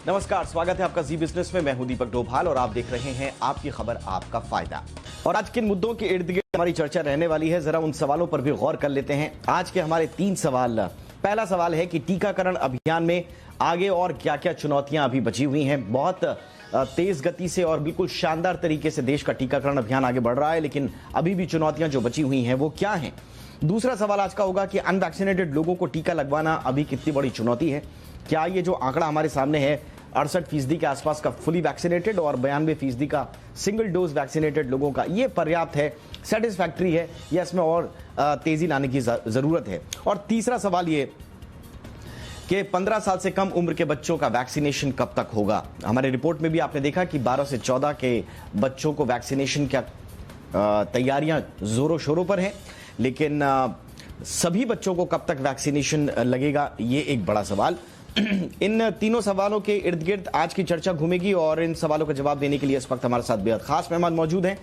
नमस्कार, स्वागत है आपका जी बिजनेस में। मैं हूं दीपक डोभाल और आप देख रहे हैं आपकी खबर आपका फायदा। और आज किन मुद्दों के इर्द गिर्द हमारी चर्चा रहने वाली है, जरा उन सवालों पर भी गौर कर लेते हैं। आज के हमारे 3 सवाल। पहला सवाल है कि टीकाकरण अभियान में आगे और क्या क्या चुनौतियां अभी बची हुई हैं। बहुत तेज गति से और बिल्कुल शानदार तरीके से देश का टीकाकरण अभियान आगे बढ़ रहा है, लेकिन अभी भी चुनौतियां जो बची हुई हैं वो क्या हैं। दूसरा सवाल आज का होगा कि अनवैक्सीनेटेड लोगों को टीका लगवाना अभी कितनी बड़ी चुनौती है। क्या ये जो आंकड़ा हमारे सामने है 68% के आसपास का फुली वैक्सीनेटेड और 92% का सिंगल डोज वैक्सीनेटेड लोगों का, ये पर्याप्त है, सेटिस्फैक्ट्री है या इसमें और तेजी लाने की जरूरत है। और तीसरा सवाल ये कि 15 साल से कम उम्र के बच्चों का वैक्सीनेशन कब तक होगा। हमारे रिपोर्ट में भी आपने देखा कि 12 से 14 के बच्चों को वैक्सीनेशन क्या तैयारियां जोरों शोरों पर हैं, लेकिन सभी बच्चों को कब तक वैक्सीनेशन लगेगा, ये एक बड़ा सवाल। इन तीनों सवालों के इर्द गिर्द आज की चर्चा घूमेगी और इन सवालों का जवाब देने के लिए इस वक्त हमारे साथ बेहद खास मेहमान मौजूद हैं।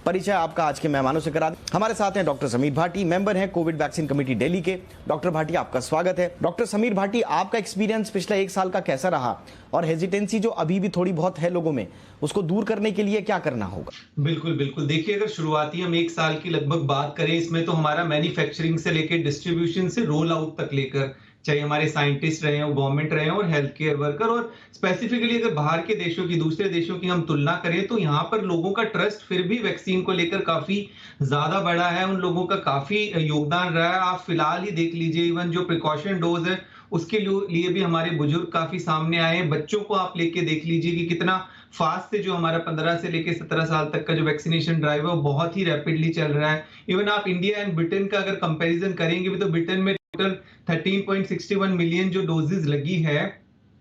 परिचय आपका आज के मेहमानों से करा दें। हमारे साथ हैं डॉक्टर समीर भाटी, मेंबर हैं कोविड वैक्सीन कमेटी दिल्ली के। डॉक्टर भाटी, आपका स्वागत है। डॉक्टर समीर भाटी, आपका एक्सपीरियंस पिछले 1 साल का कैसा रहा और हेजिटेंसी जो अभी भी थोड़ी बहुत है लोगों में, उसको दूर करने के लिए क्या करना होगा? बिल्कुल बिल्कुल, देखिए अगर शुरुआती हम 1 साल की लगभग बात करें, इसमें तो हमारा मैन्युफैक्चरिंग से लेकर डिस्ट्रीब्यूशन से रोल आउट तक लेकर, चाहे हमारे साइंटिस्ट रहे हो, गवर्नमेंट रहे हो और हेल्थ केयर वर्कर, और स्पेसिफिकली अगर बाहर के देशों की, दूसरे देशों की हम तुलना करें तो यहाँ पर लोगों का ट्रस्ट फिर भी वैक्सीन को लेकर काफी ज्यादा बढ़ा है। उन लोगों का काफी योगदान रहा है। आप फिलहाल ही देख लीजिए, इवन जो प्रिकॉशन डोज है उसके लिए भी हमारे बुजुर्ग काफी सामने आए हैं। बच्चों को आप लेके देख लीजिए कि कितना फास्ट से जो हमारा 15 से लेके 17 साल तक का जो वैक्सीनेशन ड्राइव है वो बहुत ही रैपिडली चल रहा है। इवन आप इंडिया एंड ब्रिटेन का अगर कंपैरिजन करेंगे भी तो ब्रिटेन में टोटल 13.61 मिलियन जो डोजेज लगी है,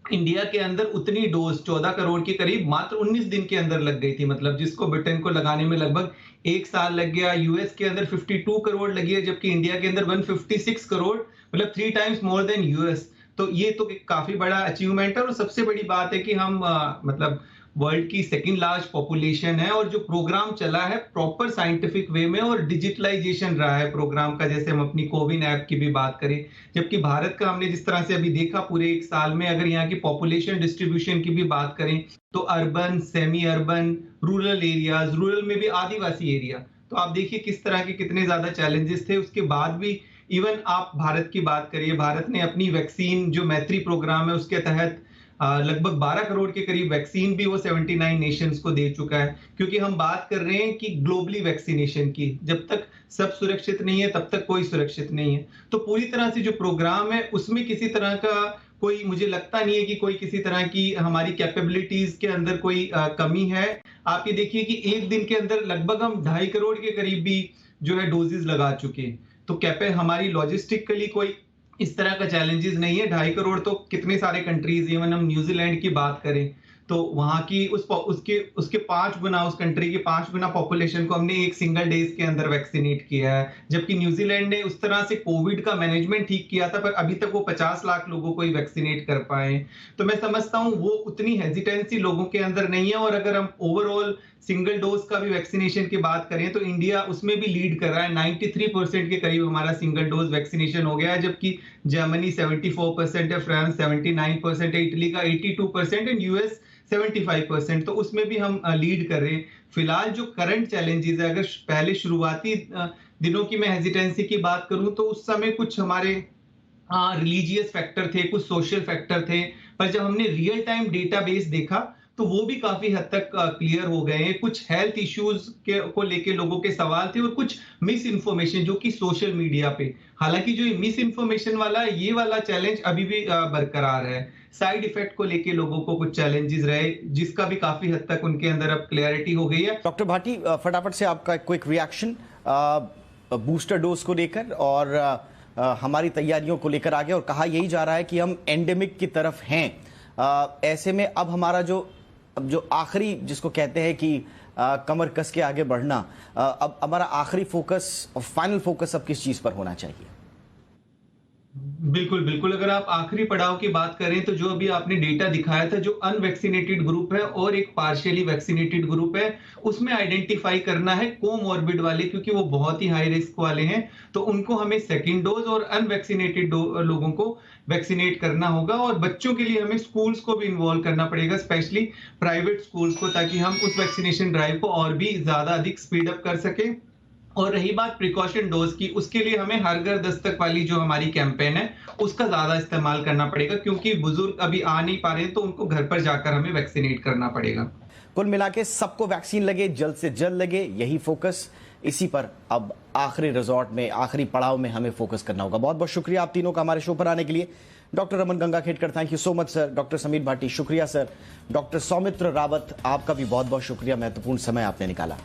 इंडिया के अंदर उतनी डोज 14 करोड़ के करीब मात्र 19 दिन के अंदर लग गई थी। मतलब जिसको ब्रिटेन को लगाने में लगभग 1 साल लग गया। यूएस के अंदर 52 करोड़ लगी है, जबकि इंडिया के अंदर 156 करोड़, मतलब 3 टाइम्स मोर देन यूएस। तो ये तो काफी बड़ा अचीवमेंट है। और सबसे बड़ी बात है कि हम मतलब वर्ल्ड की सेकंड लार्ज पॉपुलेशन है, और जो प्रोग्राम चला है प्रॉपर साइंटिफिक वे में और डिजिटलाइजेशन रहा है प्रोग्राम का, जैसे हम अपनी कोविन ऐप की भी बात करें। जबकि भारत का हमने जिस तरह से अभी देखा पूरे 1 साल में, अगर यहाँ की पॉपुलेशन डिस्ट्रीब्यूशन की भी बात करें तो urban, semi urban, rural areas, rural में भी आदिवासी एरिया, तो आप देखिए किस तरह के कितने ज्यादा चैलेंजेस थे। उसके बाद भी इवन आप भारत की बात करिए, भारत ने अपनी वैक्सीन जो मैत्री प्रोग्राम है उसके तहत लगभग 12 करोड़ के करीब वैक्सीन भी वो 79 नेशंस को दे चुका है। क्योंकि हम बात कर रहे हैं कि ग्लोबली वैक्सीनेशन की, जब तक सब सुरक्षित नहीं है तब तक कोई सुरक्षित नहीं है। तो पूरी तरह से जो प्रोग्राम है उसमें किसी तरह का कोई, मुझे लगता नहीं है कि कोई किसी तरह की हमारी कैपेबिलिटीज के अंदर कोई कमी है। आप ये देखिए कि 1 दिन के अंदर लगभग हम 2.5 करोड़ के करीब भी जो है डोजेज लगा चुके हैं। तो हमारी लॉजिस्टिकली कोई इस तरह का चैलेंजेस नहीं है। 2.5 करोड़ तो कितने सारे कंट्रीज, इवन हम न्यूजीलैंड की बात करें तो वहां की उसके 5 गुना, उस कंट्री के 5 गुना पॉपुलेशन को हमने एक सिंगल डेज के अंदर वैक्सीनेट किया है। जबकि न्यूजीलैंड ने उस तरह से कोविड का मैनेजमेंट ठीक किया था, पर अभी तक वो 50 लाख लोगों को ही वैक्सीनेट कर पाए। तो मैं समझता हूं वो उतनी हेजिटेंसी लोगों के अंदर नहीं है। और अगर हम ओवरऑल सिंगल डोज का भी वैक्सीनेशन की बात करें तो इंडिया उसमें भी लीड कर रहा है। 93% के करीब हमारा सिंगल डोज वैक्सीनेशन हो गया है, जबकि जर्मनी 74% है, फ्रांस 79% है, इटली का 82% एंड यूएस 75%। तो उसमें भी हम लीड कर रहे हैं। फिलहाल जो करंट चैलेंजेस है, अगर पहले शुरुआती दिनों की मैं हेजिटेंसी की बात करूं तो उस समय कुछ हमारे रिलीजियस फैक्टर थे, कुछ सोशल फैक्टर थे, पर जब हमने रियल टाइम डेटाबेस देखा तो वो भी काफी हद तक क्लियर हो गए हैं। कुछ हेल्थ इश्यूज को लेके लोगों के सवाल थे और कुछ मिस इन्फॉर्मेशन जो कि सोशल मीडिया पे, हालांकि जो मिस इन्फॉर्मेशन वाला ये वाला चैलेंज अभी भी बरकरार है। साइड इफेक्ट को लेके लोगों को कुछ चैलेंजेस रहे, जिसका भी काफी हद तक उनके अंदर अब क्लैरिटी हो गई है। डॉक्टर भाटी, फटाफट से आपका क्विक रिएक्शन बूस्टर डोज को लेकर और हमारी तैयारियों को लेकर आगे। और कहा यही जा रहा है कि हम एंडेमिक की तरफ हैं। ऐसे में अब हमारा जो आखिरी, जिसको कहते हैं कि कमर कस के आगे बढ़ना, अब हमारा आखिरी फोकस और फाइनल फोकस अब किस चीज पर होना चाहिए? बिल्कुल, बिल्कुल। अगर आप आखिरी पड़ाव की बात करें तो जो अभी आपने डेटा दिखाया था, जो अनवैक्सीनेटेड ग्रुप है और एक पार्शियली वैक्सीनेटेड ग्रुप है, उसमें आइडेंटिफाई करना है कोमॉर्बिड वाले, क्योंकि वो बहुत ही हाई रिस्क वाले हैं। तो उनको हमें सेकंड डोज़ और अनवैक्सीनेटेड लोगों को वैक्सीनेट करना होगा, और बच्चों के लिए हमें स्कूल्स को भी इन्वॉल्व करना पड़ेगा, स्पेशली प्राइवेट स्कूल्स को, ताकि हम उस वैक्सीनेशन ड्राइव को और भी ज़्यादा अधिक स्पीड अप कर सकें। और रही बात प्रिकॉशन डोज की, उसके लिए हमें हर घर दस्तक वाली जो हमारी कैंपेन है, उसका ज्यादा इस्तेमाल करना पड़ेगा, क्योंकि बुजुर्ग अभी आ नहीं पा रहे हैं, तो उनको घर पर जाकर हमें वैक्सीनेट करना पड़ेगा। कुल मिला के सबको वैक्सीन लगे, जल्द से जल्द लगे, यही फोकस, इसी पर अब आखिरी रिजॉर्ट में, आखिरी पड़ाव में हमें फोकस करना होगा। बहुत बहुत शुक्रिया आप तीनों का हमारे शो पर आने के लिए। Doctor Raman Gangakhedkar, thank you so much sir. Doctor Sameer Bhati, शुक्रिया सर। डॉक्टर सौमित्र रावत, आपका भी बहुत बहुत शुक्रिया, महत्वपूर्ण समय आपने निकाला।